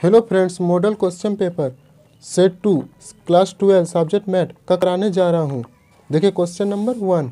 Hello friends, model question paper set 2 class 12 subject math का कराने जा रहा हूँ। देखिए question number 1।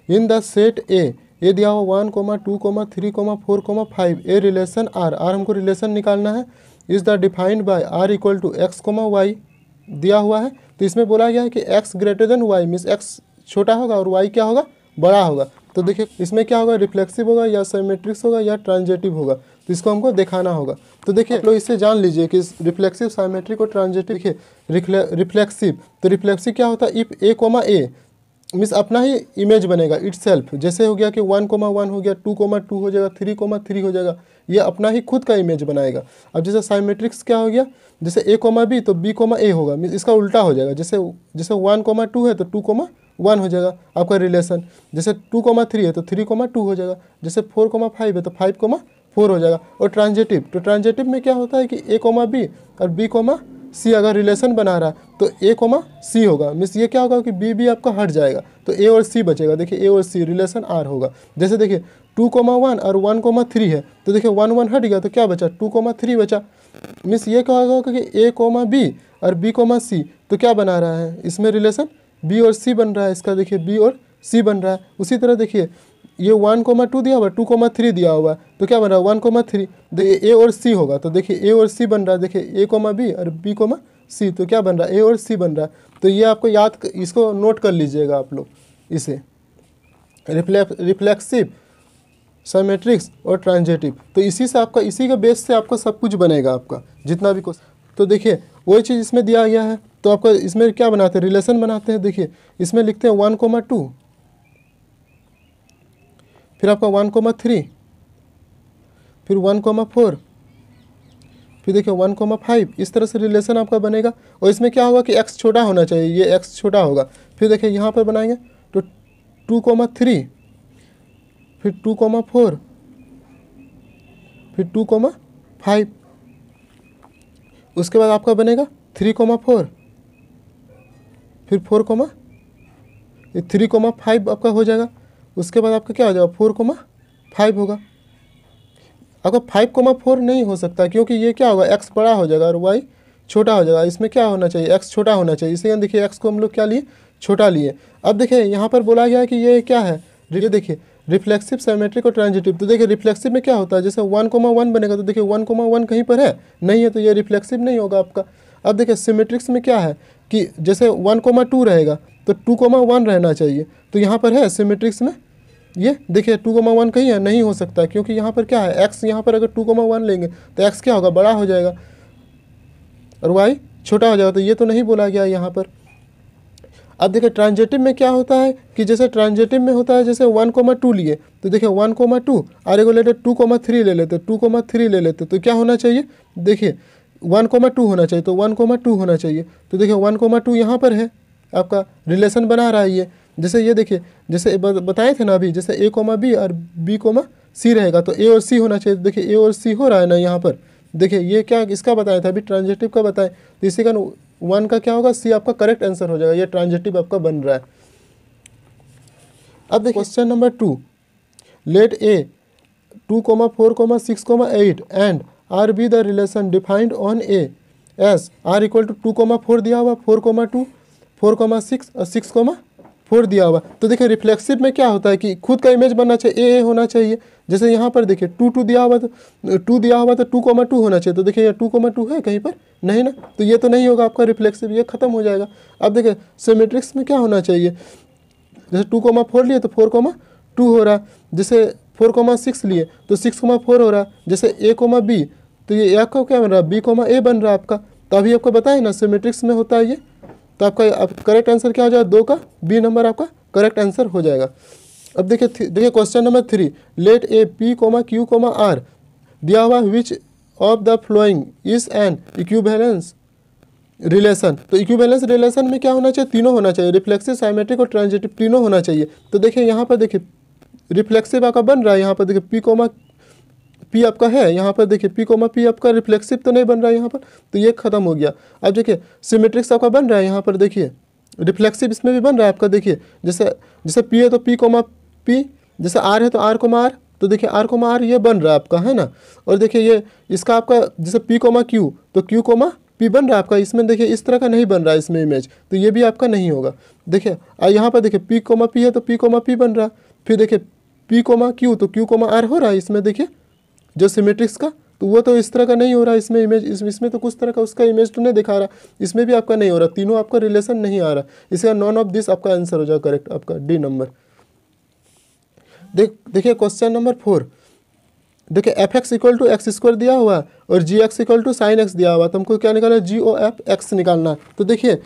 In the set A दिया हुआ 1, 2, 3, 4, 5 ए रिलेशन आर हमको रिलेशन निकालना है। Is the defined by R equal to x, y दिया हुआ है। तो इसमें बोला गया है कि x greater than y means x छोटा होगा और वाई क्या होगा, बड़ा होगा। तो देखिए इसमें क्या होगा, रिफ्लेक्सिव होगा या सिमेट्रिक्स होगा या ट्रांजिटिव होगा। तो इसको हमको दिखाना होगा। तो देखिए आप लोग इससे जान लीजिए कि रिफ्लेक्सिव, सिमेट्रिक और ट्रांजिटिव। देखिए रिफ्लेक्सिव, तो रिफ्लेक्सिव क्या होता है, इफ ए मीन्स अपना ही इमेज बनेगा इट सेल्फ। जैसे हो गया कि 1, 1 हो गया, 2, 2 हो जाएगा, 3, 3 हो जाएगा, ये अपना ही खुद का इमेज बनाएगा। अब जैसे साइमेट्रिक्स क्या हो गया, जैसे ए, बी तो बी, ए होगा, मीन्स इसका उल्टा हो जाएगा। जैसे 1, 2 है तो 2, 1 हो जाएगा आपका रिलेशन। जैसे 2, 3 है तो 3, 2 हो जाएगा। जैसे 4, 5 है तो 5, 4 हो जाएगा। और ट्रांजिटिव, तो ट्रांजिटिव में क्या होता है कि ए, बी और बी, सी अगर रिलेशन बना रहा है तो ए, सी होगा, मीन्स ये क्या होगा कि बी आपका हट जाएगा तो ए और सी बचेगा। देखिए ए और सी रिलेशन आर होगा। जैसे देखिए 2, 1 और 1, 3 है तो देखिए 1, 1 हट गया तो क्या बचा, 2, 3 बचा। मीन्स ये क्या होगा कि ए, बी और बी, सी तो क्या बना रहा है, इसमें रिलेशन बी और सी बन रहा है। इसका देखिए बी और सी बन रहा है। उसी तरह देखिए ये 1, 2 दिया हुआ, 2, 3 दिया हुआ है तो क्या बन रहा है, 1, 3। देखिए ए और सी होगा तो देखिए ए और सी बन रहा है। देखिए ए, बी और बी, सी तो क्या बन रहा है, ए और सी बन रहा है। तो ये आपको इसको नोट कर लीजिएगा आप लोग इसे, रिफ्लेक्सिव, सिमेट्रिक्स और ट्रांजिटिव। तो इसी से आपका, इसी के बेस से आपका सब कुछ बनेगा आपका जितना भी कुछ। तो देखिए वही चीज़ इसमें दिया गया है तो आपका इसमें क्या बनाते हैं, रिलेशन बनाते हैं। देखिए इसमें लिखते हैं 1, 2, फिर आपका 1, 3, फिर 1, 4, फिर देखिए 1, 5। इस तरह से रिलेशन आपका बनेगा। और इसमें क्या होगा कि x छोटा होना चाहिए, ये x छोटा होगा। फिर देखिए यहाँ पर बनाएंगे तो 2, 3, फिर 2, 4, फिर 2, 5। उसके बाद आपका बनेगा 3, 4, फिर 4, 3, 5 आपका हो जाएगा। उसके बाद आपका क्या हो जाएगा, 4, 5 होगा। आपका 5, 4 नहीं हो सकता क्योंकि ये क्या होगा, x बड़ा हो जाएगा और y छोटा हो जाएगा। इसमें क्या होना चाहिए, x छोटा होना चाहिए। इसलिए देखिए x को हम लोग क्या लिए, छोटा लिए। अब देखिए यहाँ पर बोला गया है कि ये क्या है, ये देखिए रिफ्लेक्सिव, सिमेट्रिक और ट्रांजिटिव। तो देखिए रिफ्लेक्सिव में क्या होता है, जैसे 1, 1 बनेगा तो देखिए 1, 1 कहीं पर है, नहीं है तो ये रिफ्लेक्सिव नहीं होगा आपका। अब देखिए सिमेट्रिक्स में क्या है कि जैसे 1, 2 रहेगा तो 2, 1 रहना चाहिए। तो यहाँ पर है सिमेट्रिक्स में, ये देखिए 2, 1 कहीं है, नहीं हो सकता क्योंकि यहाँ पर क्या है, x यहाँ पर अगर 2, 1 लेंगे तो x क्या होगा, बड़ा हो जाएगा और y छोटा हो जाएगा। तो ये तो नहीं बोला गया यहाँ पर। अब देखिए ट्रांजिटिव में क्या होता है कि जैसे ट्रांजिटिव में होता है जैसे 1, 2 लिए तो देखिए 1, 2 और एगो लेते 2, 3 ले लेते, 2, 3 ले लेते तो क्या होना चाहिए, देखिए 1, 2 होना चाहिए। तो 1, 2 होना चाहिए। तो देखिए 1, 2 यहाँ पर है, आपका रिलेशन बना रहा है ये। जैसे ये देखिए जैसे बताए थे ना अभी, जैसे ए, बी और बी, सी रहेगा तो ए और सी होना चाहिए। देखिए ए और सी हो रहा है ना यहाँ पर। देखिए ये क्या इसका बताया था, अभी ट्रांजिटिव का बताएं तो इसी का 1 का क्या होगा, सी आपका करेक्ट आंसर हो जाएगा। ये ट्रांजिटिव आपका बन रहा है। अब देखिए question number 2। Let A 2, 4, 6, 8 and R be the relation defined on A as R equal to 2, 4 दिया हुआ, 4, 2, 4, 6 और 6, 4 दिया हुआ। तो देखिए रिफ्लेक्सिव में क्या होता है कि खुद का इमेज बनना चाहिए, ए होना चाहिए। जैसे यहाँ पर देखिए 2, 2 दिया हुआ तो 2 दिया हुआ तो 2, 2 होना चाहिए। तो देखिए 2, 2 है कहीं पर, नहीं ना, तो ये तो नहीं होगा आपका रिफ्लेक्सिव, ये खत्म हो जाएगा। अब देखिए सिमेट्रिक्स में क्या होना चाहिए, जैसे 2, 4 लिए तो 4, 2 हो रहा है। जैसे 4, 6 लिए तो 6, 4 हो रहा है। जैसे ए, बी तो ये आपका क्या बन रहा है, बी, ए बन रहा है आपका। तो अभी आपको बताए ना सिमेट्रिक्स में होता है ये। तो आपका करेक्ट आंसर क्या हो जाएगा, 2 का बी नंबर आपका करेक्ट आंसर हो जाएगा। अब देखिए question number 3। Let A P, Q, R दिया हुआ which of the following is an equivalence relation. तो इक्विवेलेंस रिलेशन में क्या होना चाहिए, तीनों होना चाहिए, रिफ्लेक्सिव, सिमेट्रिक और ट्रांजिटिव तीनों होना चाहिए। तो देखिए यहाँ पर देखिए रिफ्लेक्सिव आपका बन रहा है, यहाँ पर देखिए पी आपका है, यहाँ पर देखिए पी आपका रिफ्लेक्सिव तो नहीं बन रहा है यहाँ पर, तो ये खत्म हो गया। अब देखिए सिमेट्रिक्स आपका बन रहा है, यहाँ पर देखिए रिफ्लेक्सिव इसमें भी बन रहा है आपका। देखिए जैसे पी है तो पी, जैसे आर है तो आर, तो देखिए आर कोमा आर ये बन रहा है आपका, है ना। और देखिए ये इसका आपका जैसे पी कोमा क्यू, तो क्यू कोमा पी बन रहा है आपका, इसमें देखिए इस तरह का नहीं बन रहा है इसमें इमेज, तो ये भी आपका नहीं होगा। देखिए यहाँ पर देखिए पी कोमा पी है तो पी कोमा पी बन रहा है, फिर देखिए पी कोमा क्यू तो क्यू कोमा आर हो रहा है इसमें, देखिए जो सिमेट्रिक्स का, तो वो तो इस तरह का नहीं हो रहा इसमें इमेज, इसमें तो कुछ तरह का उसका इमेज तो नहीं दिखा रहा, इसमें भी आपका नहीं हो रहा, तीनों आपका रिलेशन नहीं आ रहा, इसका नॉन ऑफ दिस आपका आंसर हो जाएगा करेक्ट आपका डी नंबर। देखिए क्वेश्चन नंबर 4, देखिए f x equal to x square दिया हुआ है और g x equal to sine x दिया हुआ है, तो हमको क्या निकालना है, जी ओ एफ एक्स निकालना है। तो देखिए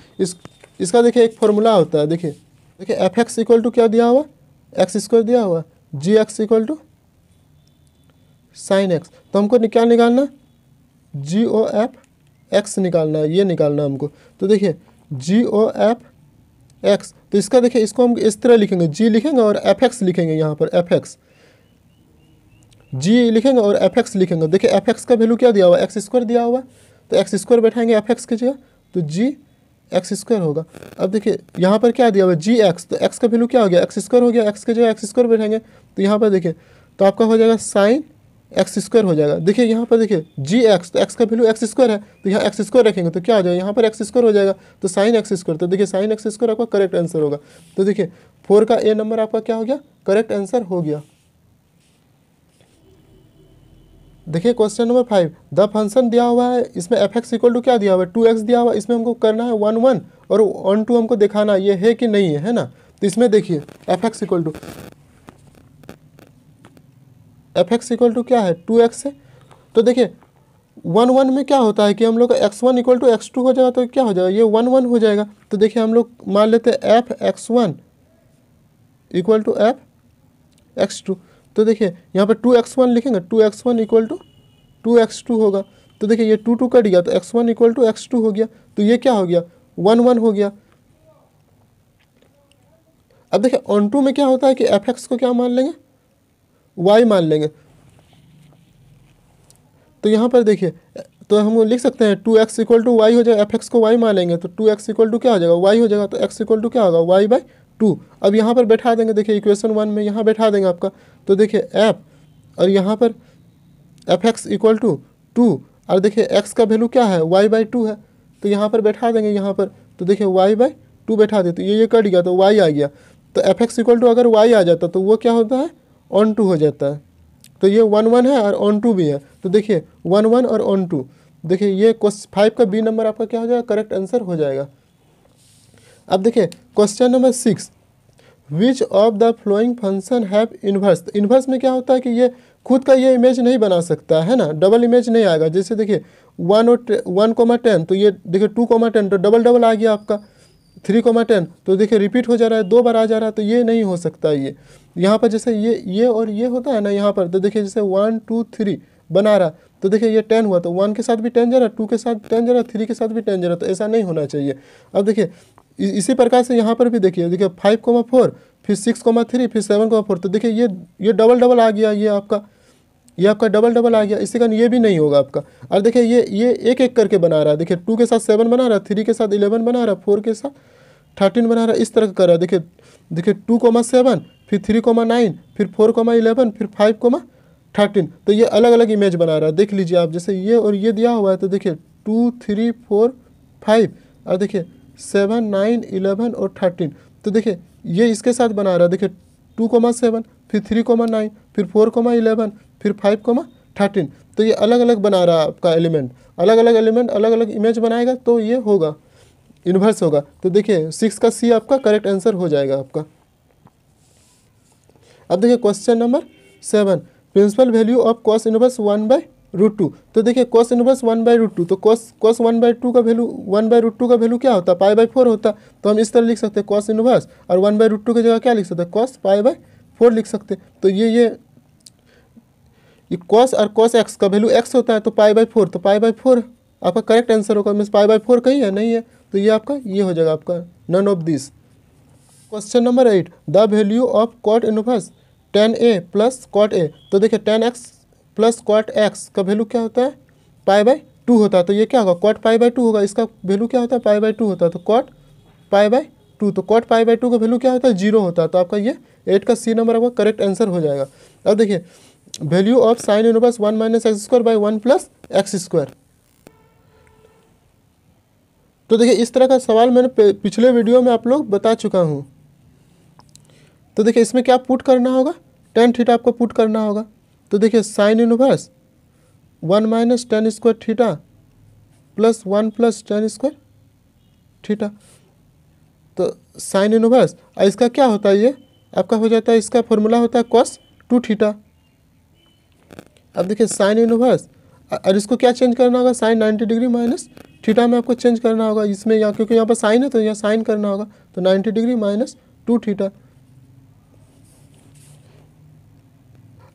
इसका देखिए एक फॉर्मूला होता है, देखिए एफ एक्स इक्वल टू क्या दिया हुआ, एक्स स्क्वायर दिया हुआ, g x equal to sine x, तो हमको क्या निकालना, जी ओ एफ एक्स निकालना है, ये निकालना है हमको। तो देखिए जी ओ एफ एक्स, तो इसका देखिए इसको हम इस तरह लिखेंगे, जी लिखेंगे और एफ एक्स लिखेंगे, यहाँ पर एफ एक्स जी लिखेंगे और एफ एक्स लिखेंगे। देखिए एफ एक्स का वैल्यू क्या दिया हुआ, एक्स स्क्वायर दिया हुआ, तो एक्स स्क्वायर बैठाएंगे एफ एक्स की जगह, तो जी एक्स स्क्वायर होगा। अब देखिए यहाँ पर क्या दिया हुआ, जी एक्स, तो एक्स का वैल्यू क्या हो गया, एक्स स्क्वायर हो गया, एक्स की जगह एक्स स्क्वायर बैठाएंगे, तो यहाँ पर देखिए तो आपका हो जाएगा साइन एक्स स्क्वायर हो जाएगा। देखिए यहाँ पर देखिए जी एक्स, तो एक्स का वैल्यू एक्स स्क्वायर है, तो यहाँ एक्स स्क्वायर रखेंगे तो क्या हो जाएगा, यहाँ पर एक्स स्क्वायर हो जाएगा, तो साइन एक्स स्क्वायर, तो देखिए साइन एक्स स्क्वायर आपका करेक्ट आंसर होगा। तो देखिए 4 का ए नंबर आपका क्या हो गया, करेक्ट आंसर हो गया। देखिए क्वेश्चन नंबर 5, द फंक्शन दिया हुआ है, इसमें एफ एक्स इक्वल टू क्या दिया हुआ है, 2x दिया हुआ है, इसमें हमको करना है 1 1 और 1 2 हमको दिखाना ये है कि नहीं है ना। तो इसमें देखिए एफ एक्स इक्वल टू क्या है, 2x है, तो देखिए 1 1 में क्या होता है कि हम लोग का x1 इक्वल टू x2 हो जाएगा, तो क्या हो जाएगा, ये 1 1 हो जाएगा। तो देखिए हम लोग मान लेते हैं F x1 equal to F x2, तो देखिए यहाँ पर 2x1 लिखेंगे, 2x1 इक्वल टू 2x2 होगा, तो देखिए ये 2 2 कट गया, तो x1 इक्वल टू x2 हो गया, तो ये क्या हो गया, 1 1 हो गया। अब देखिए ऑन टू में क्या होता है कि एफ एक्स को क्या मान लेंगे, y मान लेंगे, तो यहाँ पर देखिए तो हम लिख सकते हैं 2x इक्वल टू वाई हो जाएगा, एफ एक्स को y मान लेंगे तो 2x इक्वल टू क्या हो जाएगा, y हो जाएगा, तो x इक्वल टू क्या होगा, y/2। अब यहाँ पर बैठा देंगे, देखिए इक्वेशन 1 में यहाँ बैठा देंगे आपका, तो देखिए f और यहाँ पर एफ एक्स इक्वल टू 2 और देखिए x का वैल्यू क्या है, y/2 है, तो यहाँ पर बैठा देंगे यहाँ पर, तो देखिए y/2 बैठा दे, तो ये कट गया तो y आ गया, तो एफ एक्स इक्वल टू अगर y आ जाता तो वो क्या होता है, ऑन टू हो जाता है। तो ये 1 1 है और ऑन टू भी है, तो देखिए 1 1 और ऑन टू, देखिए ये 5 का बी नंबर आपका क्या हो जाएगा, करेक्ट आंसर हो जाएगा। अब देखिए question number 6, which of the flowing function have inverse. Inverse में क्या होता है कि ये खुद का ये इमेज नहीं बना सकता है ना, डबल इमेज नहीं आएगा। जैसे देखिए 1 और 1,10, तो ये देखिए 2,10 तो डबल डबल आ गया आपका, 3,10 तो देखिए रिपीट हो जा रहा है, 2 बार आ जा रहा है, तो ये नहीं हो सकता। ये यहाँ पर जैसे ये और ये होता है ना यहाँ पर, तो देखिए जैसे 1 2 3 बना रहा, तो देखिए ये 10 हुआ, तो 1 के साथ भी 10 जा रहा, 2 के साथ 10 जा रहा, 3 के साथ भी 10 जा रहा, तो ऐसा नहीं होना चाहिए। अब देखिए इसी प्रकार से यहाँ पर भी देखिए 5,4 फिर 6,3 फिर 7,4, तो देखिए ये डबल डबल आ गया, ये आपका डबल डबल आ गया, इसी कारण ये भी नहीं होगा आपका। और देखिए ये एक एक करके बना रहा है, देखिए 2 के साथ 7 बना रहा है, 3 के साथ 11 बना रहा है, 4 के साथ 13 बना रहा है, इस तरह का कर रहा है। देखिए 2,7 फिर 3,9 फिर 4,11 फिर 5,13, तो ये अलग अलग इमेज बना रहा है। देख लीजिए आप, जैसे ये और ये दिया हुआ है, तो देखिए 2 3 4 5 और देखिए 7 9 11 और 13, तो देखिए ये इसके साथ बना रहा है, देखिए 2,7 फिर 3,9 फिर 4,11 फिर 5,13, तो ये अलग अलग बना रहा है आपका एलिमेंट, अलग अलग एलिमेंट अलग अलग इमेज बनाएगा, तो ये होगा इन्वर्स होगा। तो देखिए 6 का सी आपका करेक्ट आंसर हो जाएगा आपका। अब देखिए question number 7, principal value of cos inverse 1/√2। तो देखिए कॉस इनवर्स 1/√2, तो कॉस 1/2 का वैल्यू 1/√2 का वैल्यू क्या होता है, π/4 होता, तो हम इस तरह लिख सकते हैं कॉस इनवर्स, और 1/√2 की जगह क्या लिख सकते हैं, कॉस π/4 लिख सकते। तो ये कॉस और कॉस एक्स का वैल्यू एक्स होता है, तो π/4, तो π/4 आपका करेक्ट आंसर होगा। मीन्स π/4 कहीं है, नहीं है, तो ये आपका ये हो जाएगा आपका none of this. Question number 8, the value of cot inverse 10a plus cot A. तो देखिए 10x प्लस कॉट एक्स का वैल्यू क्या होता है, π/2 होता है, तो ये क्या होगा, कॉट π/2 होगा, इसका वैल्यू क्या होता है, π/2 होता है, तो कॉट π/2, तो कॉट π/2 का वैल्यू क्या होता है, 0 होता है, तो आपका ये 8 का सी नंबर आपका करेक्ट आंसर हो जाएगा। अब देखिए value of sine inverse 1 minus x square by 1 plus x square. तो देखिए इस तरह का सवाल मैंने पिछले वीडियो में आप लोग बता चुका हूँ। तो देखिए इसमें क्या पुट करना होगा, टेन थीटा आपको पुट करना होगा। तो देखिए sine inverse 1 minus ten square theta plus 1 plus ten square theta. तो साइन इनवर्स इसका क्या होता है, ये आपका हो जाता है, इसका फॉर्मूला होता है कॉस 2 थीटा। अब देखिए साइन इनवर्स और इसको क्या चेंज करना होगा, साइन 90 डिग्री माइनस थीटा में आपको चेंज करना होगा इसमें, यहाँ क्योंकि यहाँ पर साइन है तो यहाँ साइन करना होगा। तो 90 डिग्री माइनस 2 थीटा।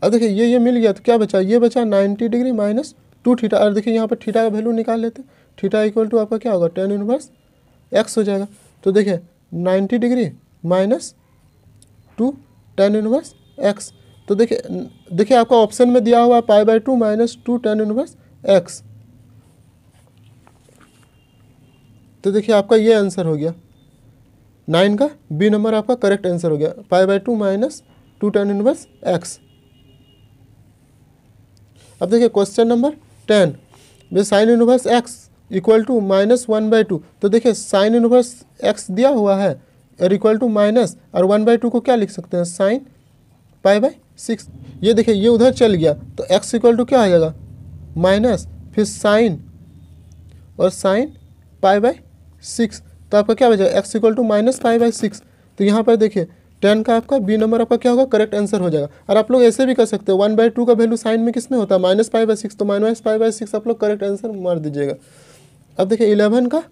अब देखिए ये मिल गया तो क्या बचा, ये बचा 90 डिग्री माइनस 2 थीटा। और देखिए यहाँ पर थीटा का वैल्यू निकाल लेते, थीटा इक्वल टू आपका क्या होगा, टेन इनवर्स एक्स हो जाएगा। तो देखिए 90 degree minus 2 tan inverse x. तो देखिए आपका ऑप्शन में दिया हुआ pi by 2 minus 2 tan inverse x. तो देखिए आपका ये आंसर हो गया 9 का बी नंबर आपका करेक्ट आंसर हो गया, pi by 2 minus 2 tan inverse x. अब देखिए क्वेश्चन नंबर 10 में sine inverse x equal to minus 1/2। तो देखिए साइन इनवर्स एक्स दिया हुआ है और इक्वल टू माइनस और 1/2 को क्या लिख सकते हैं, साइन पाई बाई 6। ये देखिए ये उधर चल गया तो एक्स इक्वल टू क्या आ जाएगा, माइनस फिर साइन और साइन पाई बाई 6। तो आपका क्या बचेगा, x equal to minus pi by 6। तो यहाँ पर देखिए 10 का आपका बी नंबर आपका क्या होगा, करेक्ट आंसर हो जाएगा। और आप लोग ऐसे भी कर सकते हो, 1/2 का वैल्यू साइन में किस में होता है, माइनस पाई बाई 6, तो माइनस पाई बाई 6 आप लोग करेक्ट आंसर मार दीजिएगा। अब देखिए 11 का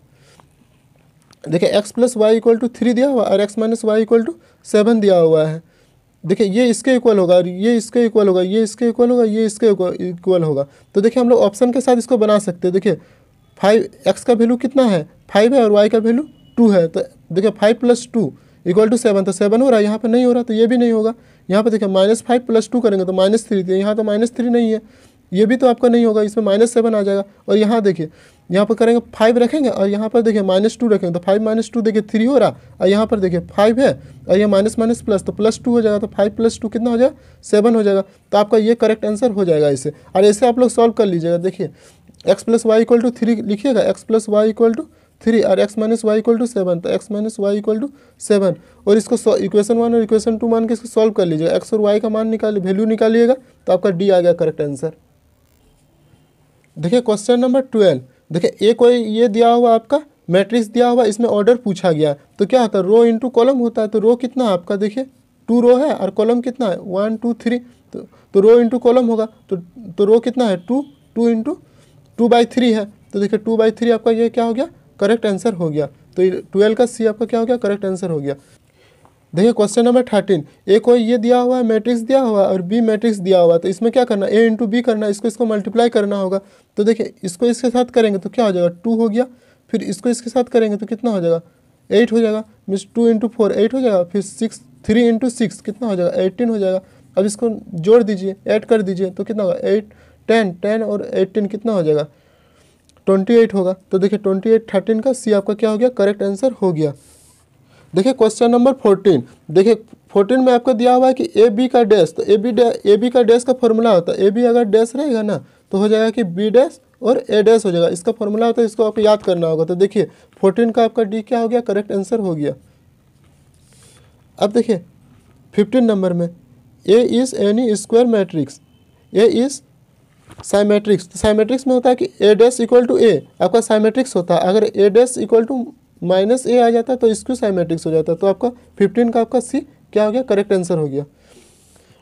देखिए x plus y equal to 3 दिया हुआ और x minus y equal to 7 दिया हुआ है। देखिए ये इसके इक्वल होगा और ये इसके इक्वल होगा, ये इसके इक्वल होगा, ये इसके इक्वल होगा। तो देखिए हम लोग ऑप्शन के साथ इसको बना सकते हैं। देखिए 5 एक्स का वैल्यू कितना है 5 है और वाई का वैल्यू 2 है। तो देखिए 5 प्लस 2 इक्वल टू 7, तो 7 हो रहा है, यहाँ पर नहीं हो रहा तो ये भी नहीं होगा। यहाँ पर देखिए -5 प्लस 2 करेंगे तो -3, तो यहाँ तो -3 नहीं है, ये भी तो आपका नहीं होगा, इसमें -7 आ जाएगा। और यहाँ देखिए यहाँ पर करेंगे 5 रखेंगे और यहाँ पर देखिए -2 रखेंगे तो 5 - 2 देखिए 3 हो रहा, और यहाँ पर देखिए 5 है और ये माइनस माइनस प्लस तो +2 हो जाएगा। तो 5 + 2 कितना हो जाएगा, 7 हो जाएगा। तो आपका ये करेक्ट आंसर हो जाएगा इसे। और ऐसे आप लोग सॉल्व कर लीजिएगा। देखिए x + y = 3 लिखिएगा, x + y = 3 और x - y = 7, तो x - y = 7। और इसको इक्वेशन 1 और इक्वेशन 2 मान के इसको सॉल्व कर लीजिएगा, x और y का मान वैल्यू निकालिएगा तो आपका डी आ गया करेक्ट आंसर। देखिए क्वेश्चन नंबर 12, देखिए एक कोई ये दिया हुआ आपका मैट्रिक्स दिया हुआ, इसमें ऑर्डर पूछा गया तो क्या होता है, रो इंटू कॉलम होता है। तो रो कितना है आपका, देखिए 2 रो है और कॉलम कितना है 1 2 3, तो रो इंटू कॉलम होगा। तो रो कितना है 2 2 इंटू 2/3 है। तो देखिए 2/3 आपका ये क्या हो गया, करेक्ट आंसर हो गया। तो 12 का सी आपका क्या हो गया, करेक्ट आंसर हो गया। देखिए क्वेश्चन नंबर 13, ए कोई ये दिया हुआ है मैट्रिक्स दिया हुआ और बी मैट्रिक्स दिया हुआ, तो इसमें क्या करना, ए इंटू बी करना, इसको मल्टीप्लाई करना होगा। तो देखिए इसको इसके साथ करेंगे तो क्या हो जाएगा, 2 हो गया। फिर इसको इसके साथ करेंगे तो कितना हो जाएगा, 8 हो जाएगा। मीन्स 2 × 4 8 हो जाएगा। फिर 3 × 6 कितना हो जाएगा, 18 हो जाएगा। अब इसको जोड़ दीजिए, ऐड कर दीजिए तो कितना होगा, 8 10 और 18 कितना हो जाएगा, 28 होगा। तो देखिए 28 13 का सी आपका क्या हो गया, करेक्ट आंसर हो गया। देखिए क्वेश्चन नंबर 14, देखिए 14 में आपको दिया हुआ है कि ए बी का डैश, तो ए बी का डैश का फॉर्मूला होता है, ए बी अगर डैश रहेगा ना तो हो जाएगा कि बी डैश और ए डैश हो जाएगा, इसका फॉर्मूला होता है, इसको आपको याद करना होगा। तो देखिए 14 का आपका डी क्या हो गया, करेक्ट आंसर हो गया। अब देखिए 15 नंबर में A is any square matrix, A is symmetric. तो साइमेट्रिक्स में होता है कि A dash equal to A आपका साइमेट्रिक्स होता है, अगर A dash equal to -a आ जाता है तो इसको साइमेट्रिक्स हो जाता है। तो आपका 15 का आपका सी क्या हो गया, करेक्ट आंसर हो गया।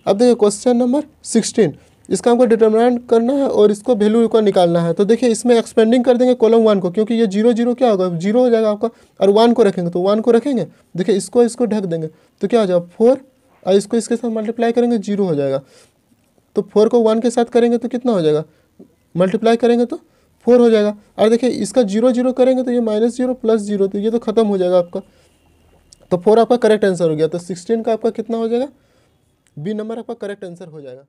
अब देखिए क्वेश्चन नंबर 16, इसका हमको डिटरमिनेंट करना है और इसको वैल्यू को निकालना है। तो देखिए इसमें एक्सपेंडिंग कर देंगे कॉलम 1 को, क्योंकि ये 0 0 क्या होगा, 0 हो जाएगा आपका, और 1 को रखेंगे तो 1 को रखेंगे। देखिए इसको ढक देंगे तो क्या हो जाएगा 4, और इसको इसके साथ मल्टीप्लाई करेंगे 0 हो जाएगा। तो 4 को 1 के साथ करेंगे तो कितना हो जाएगा, मल्टीप्लाई करेंगे तो 4 हो जाएगा। और देखिए इसका 0 0 करेंगे तो ये -0 + 0, तो ये तो खत्म हो जाएगा आपका। तो 4 आपका करेक्ट आंसर हो गया। तो 16 का आपका कितना हो जाएगा, बी नंबर आपका करेक्ट आंसर हो जाएगा।